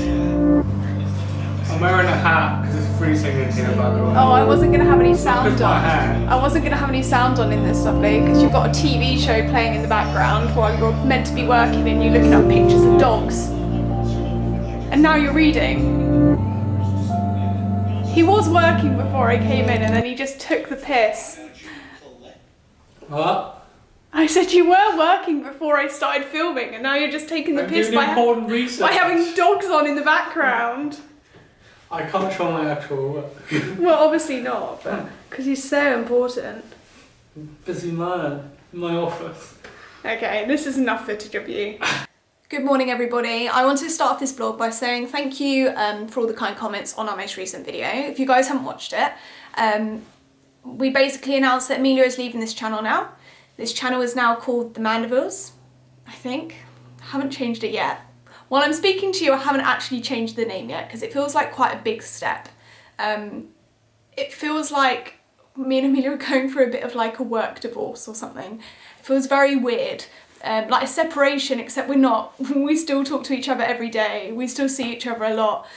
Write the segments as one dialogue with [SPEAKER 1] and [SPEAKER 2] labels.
[SPEAKER 1] I'm wearing a hat because it's freezing in here, by the way.
[SPEAKER 2] Oh, I wasn't going to have any sound
[SPEAKER 1] my
[SPEAKER 2] on.
[SPEAKER 1] hair.
[SPEAKER 2] I wasn't going to have any sound on in this, lovely, because you've got a TV show playing in the background while you're meant to be working and you're looking at pictures of dogs. And now you're reading. He was working before I came in and then he just took the piss.
[SPEAKER 1] What?
[SPEAKER 2] I said you were working before I started filming and now you're just taking the piss by having dogs on in the background.
[SPEAKER 1] I can't show my actual work.
[SPEAKER 2] Well, obviously not, but because he's so important.
[SPEAKER 1] Busy man in my office.
[SPEAKER 2] Okay, this is enough footage of you. Good morning, everybody. I wanted to start off this vlog by saying thank you for all the kind comments on our most recent video. If you guys haven't watched it, we basically announced that Amelia is leaving this channel now. This channel is now called The Mandevilles, I think. I haven't changed it yet. While I'm speaking to you, I haven't actually changed the name yet because it feels like quite a big step. It feels like me and Amelia are going through a bit of like a work divorce or something. It feels very weird. Like a separation, except we're not. We still talk to each other every day. We still see each other a lot.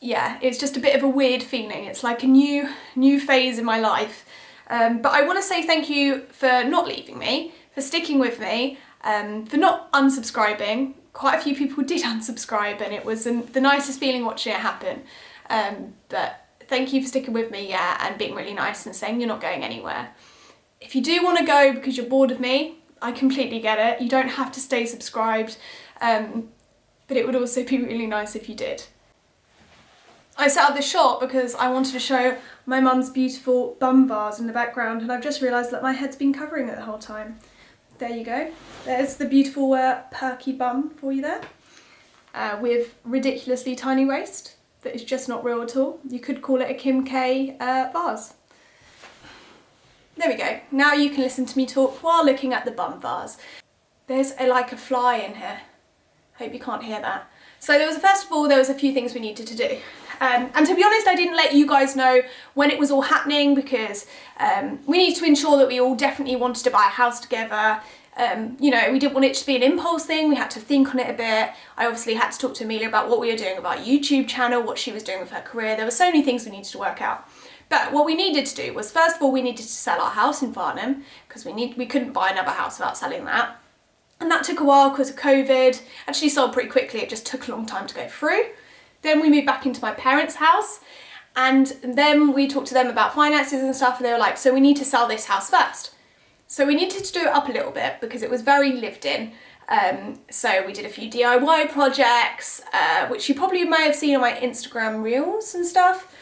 [SPEAKER 2] Yeah, it's just a bit of a weird feeling. It's like a new phase in my life. But I want to say thank you for not leaving me, for sticking with me, for not unsubscribing. Quite a few people did unsubscribe and it was the nicest feeling watching it happen. But thank you for sticking with me, yeah, and being really nice and saying you're not going anywhere. If you do want to go because you're bored of me, I completely get it. You don't have to stay subscribed, but it would also be really nice if you did. I set up this shot because I wanted to show my mum's beautiful bum vase in the background and I've just realised that my head's been covering it the whole time. There you go. There's the beautiful perky bum for you there, with ridiculously tiny waist that is just not real at all. You could call it a Kim K vase. There we go. Now you can listen to me talk while looking at the bum vase. There's like a fly in here. Hope you can't hear that. So first of all, there was a few things we needed to do. And to be honest, I didn't let you guys know when it was all happening because we need to ensure that we all definitely wanted to buy a house together. You know, we didn't want it to be an impulse thing. We had to think on it a bit. I obviously had to talk to Amelia about what we were doing with our YouTube channel, what she was doing with her career. There were so many things we needed to work out. But what we needed to do was, first of all, we needed to sell our house in Farnham because we couldn't buy another house without selling that. And that took a while because of COVID. Actually sold pretty quickly, it just took a long time to go through. Then we moved back into my parents' house and then we talked to them about finances and stuff and they were like, so we need to sell this house first. So we needed to do it up a little bit because it was very lived in. So we did a few DIY projects, which you probably may have seen on my Instagram reels and stuff.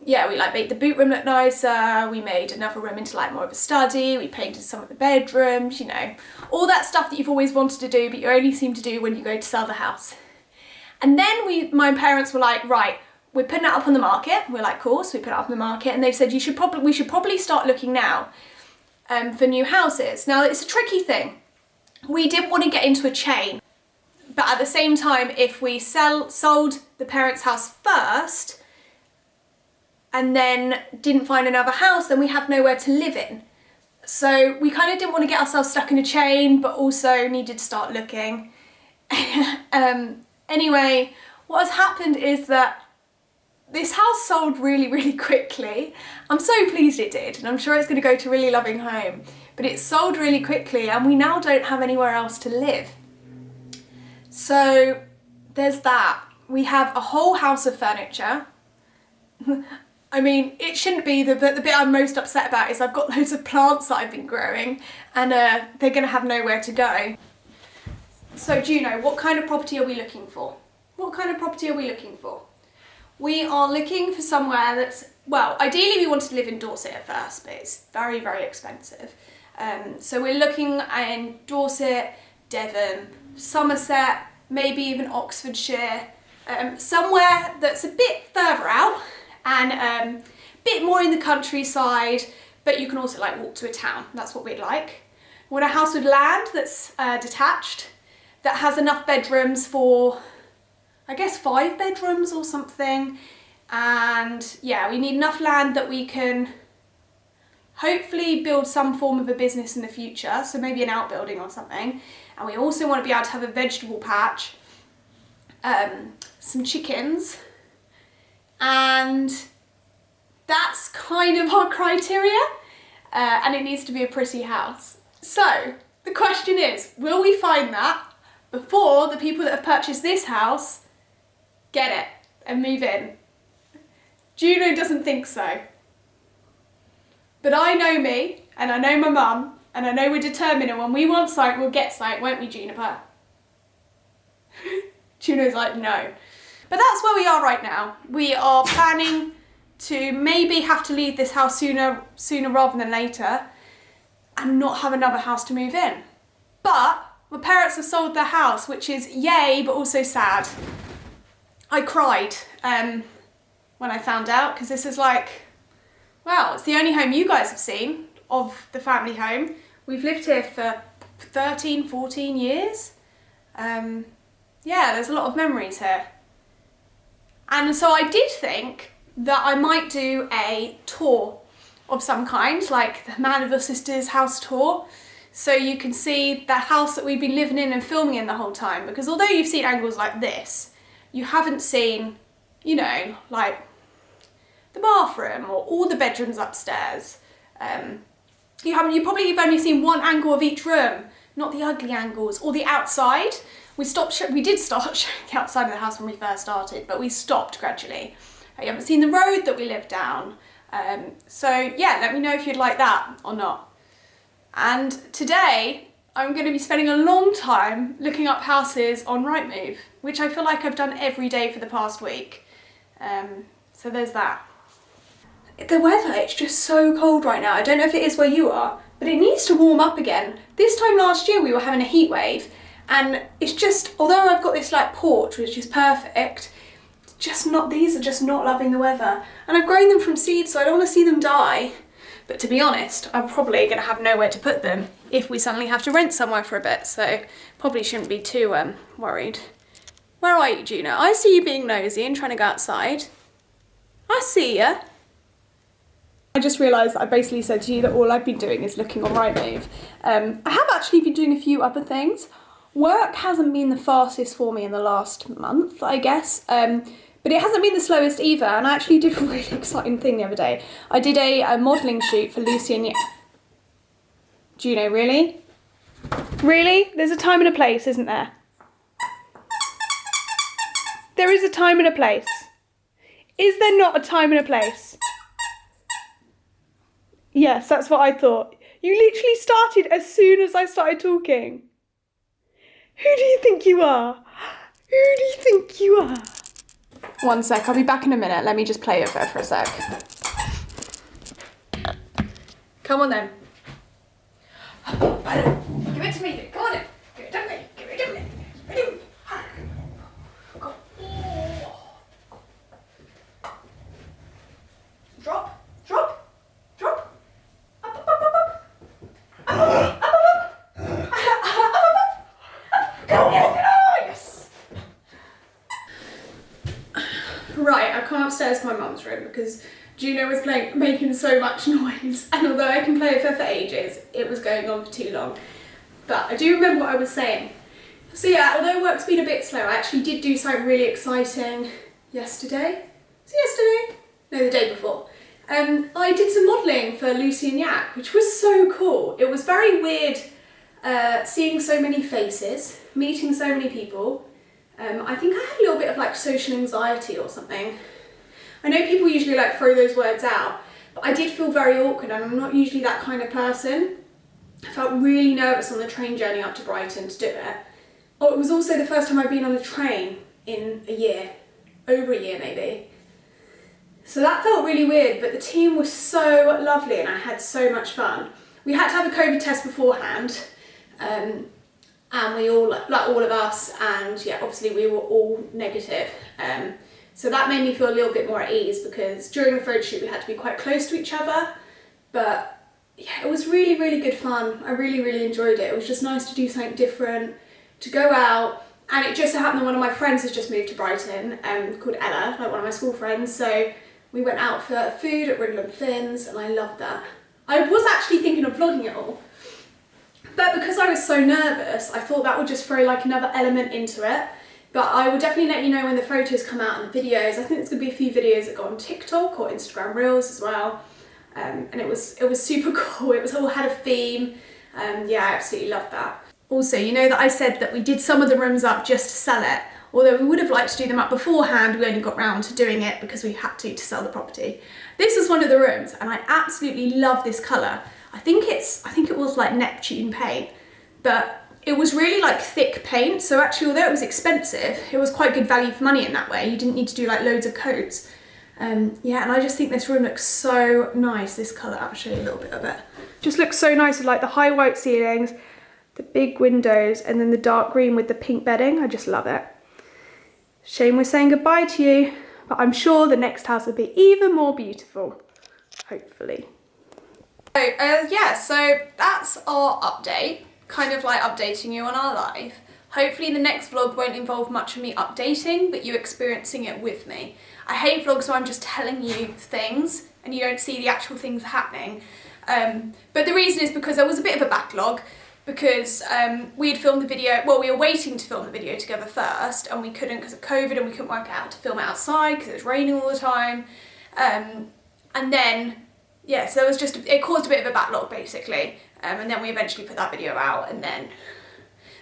[SPEAKER 2] Yeah, we like made the boot room look nicer, we made another room into like more of a study, we painted some of the bedrooms, you know, all that stuff that you've always wanted to do but you only seem to do when you go to sell the house. And then my parents were like, right, we're putting it up on the market. We're like, cool, so we put it up on the market and they said we should probably start looking now for new houses. Now it's a tricky thing. We didn't want to get into a chain, but at the same time, if we sold the parents' house first, and then didn't find another house, then we have nowhere to live in. So we kind of didn't want to get ourselves stuck in a chain, but also needed to start looking. Anyway, what has happened is that this house sold really, really quickly. I'm so pleased it did, and I'm sure it's going to go to a really loving home. But it sold really quickly, and we now don't have anywhere else to live. So there's that. We have a whole house of furniture. I mean, it shouldn't be, the bit I'm most upset about is I've got loads of plants that I've been growing and they're going to have nowhere to go. So Juno, what kind of property are we looking for? What kind of property are we looking for? We are looking for somewhere that's, well, ideally we wanted to live in Dorset at first, but it's very, very expensive. So we're looking in Dorset, Devon, Somerset, maybe even Oxfordshire, somewhere that's a bit further out and a bit more in the countryside, but you can also like walk to a town. That's what we'd like. We want a house with land that's detached, that has enough bedrooms for, I guess, 5 bedrooms or something. And yeah, we need enough land that we can hopefully build some form of a business in the future, so maybe an outbuilding or something. And we also want to be able to have a vegetable patch some chickens, and that's kind of our criteria, and it needs to be a pretty house. So the question is, will we find that before the people that have purchased this house get it and move in? Juno doesn't think so. But I know me, and I know my mum, and I know we're determined, and when we want something, we'll get something, won't we, Juniper? Juno's like, no. But that's where we are right now. We are planning to maybe have to leave this house sooner rather than later, and not have another house to move in. But my parents have sold their house, which is yay, but also sad. I cried when I found out, because this is like, well, it's the only home you guys have seen of the family home. We've lived here for 13, 14 years. Yeah, there's a lot of memories here. And so I did think that I might do a tour of some kind, like the Mandeville Sisters house tour, so you can see the house that we've been living in and filming in the whole time. Because although you've seen angles like this, you haven't seen, you know, like the bathroom or all the bedrooms upstairs. You probably have only seen one angle of each room, not the ugly angles, or the outside. We did start showing the outside of the house when we first started, but we stopped gradually. You haven't seen the road that we live down. So yeah, let me know if you'd like that or not. And today, I'm going to be spending a long time looking up houses on Rightmove, which I feel like I've done every day for the past week. So there's that. The weather, it's just so cold right now. I don't know if it is where you are, but it needs to warm up again. This time last year we were having a heat wave, and it's just, although I've got this like porch which is perfect, these are just not loving the weather. And I've grown them from seeds, so I don't want to see them die. But to be honest, I'm probably going to have nowhere to put them if we suddenly have to rent somewhere for a bit, so probably shouldn't be too worried. Where are you, Juno? I see you being nosy and trying to go outside. I see ya. I just realised that I basically said to you that all I've been doing is looking on Rightmove. I have actually been doing a few other things. Work hasn't been the fastest for me in the last month, I guess, but it hasn't been the slowest either, and I actually did a really exciting thing the other day. I did a modelling shoot for Lucy and Juno, really? Really? There's a time and a place, isn't there? There is a time and a place. Is there not a time and a place? Yes, that's what I thought. You literally started as soon as I started talking. Who do you think you are? Who do you think you are? One sec, I'll be back in a minute. Let me just play it there for a sec. Come on then. Give it to me. Come on then. Give it to me. Give it to me. Go. Drop. Drop. Drop. Up, up, up, up, up. Up, up, up, up, up. Go. Yes. Right, I come upstairs to my mum's room because Juno was making so much noise, and although I can play with her for ages, it was going on for too long. But I do remember what I was saying. So yeah, although work's been a bit slow, I actually did do something really exciting yesterday. Was it yesterday? No, the day before. I did some modelling for Lucy and Yak, which was so cool. It was very weird seeing so many faces, meeting so many people. I think I had a little bit of like social anxiety or something. I know people usually like throw those words out, but I did feel very awkward, and I'm not usually that kind of person. I felt really nervous on the train journey up to Brighton to do it. Oh, it was also the first time I'd been on a train in a year, over a year maybe. So that felt really weird, but the team was so lovely and I had so much fun. We had to have a COVID test beforehand, and we all, like all of us, and yeah, obviously we were all negative. So that made me feel a little bit more at ease, because during the photo shoot we had to be quite close to each other. But yeah, it was really, really good fun. I really, really enjoyed it. It was just nice to do something different, to go out. And it just so happened that one of my friends has just moved to Brighton, called Ella, like one of my school friends. So we went out for food at Riddle and Finn's, and I loved that. I was actually thinking of vlogging it all, but because I was so nervous, I thought that would just throw like another element into it. But I will definitely let you know when the photos come out and the videos. I think there's going to be a few videos that go on TikTok or Instagram Reels as well. And it was super cool. It was all had a theme. Yeah, I absolutely loved that. Also, you know that I said that we did some of the rooms up just to sell it. Although we would have liked to do them up beforehand, we only got round to doing it because we had to sell the property. This was one of the rooms and I absolutely love this colour. I think it was like Neptune paint, but it was really like thick paint. So actually, although it was expensive, it was quite good value for money in that way. You didn't need to do like loads of coats. Yeah, and I just think this room looks so nice. This colour, I'll show you a little bit of it. Just looks so nice with like the high white ceilings, the big windows, and then the dark green with the pink bedding. I just love it. Shame we're saying goodbye to you, but I'm sure the next house will be even more beautiful, hopefully. So, yeah, so that's our update, kind of like updating you on our life. Hopefully the next vlog won't involve much of me updating, but you experiencing it with me. I hate vlogs where I'm just telling you things and you don't see the actual things happening. But the reason is because there was a bit of a backlog, because we had filmed the video, well, we were waiting to film the video together first and we couldn't because of COVID, and we couldn't work out how to film it outside because it was raining all the time. And then, yeah, so it caused a bit of a backlog basically. And then we eventually put that video out, and then,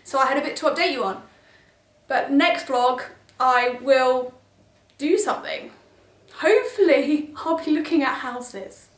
[SPEAKER 2] so I had a bit to update you on. But next vlog, I will do something. Hopefully, I'll be looking at houses.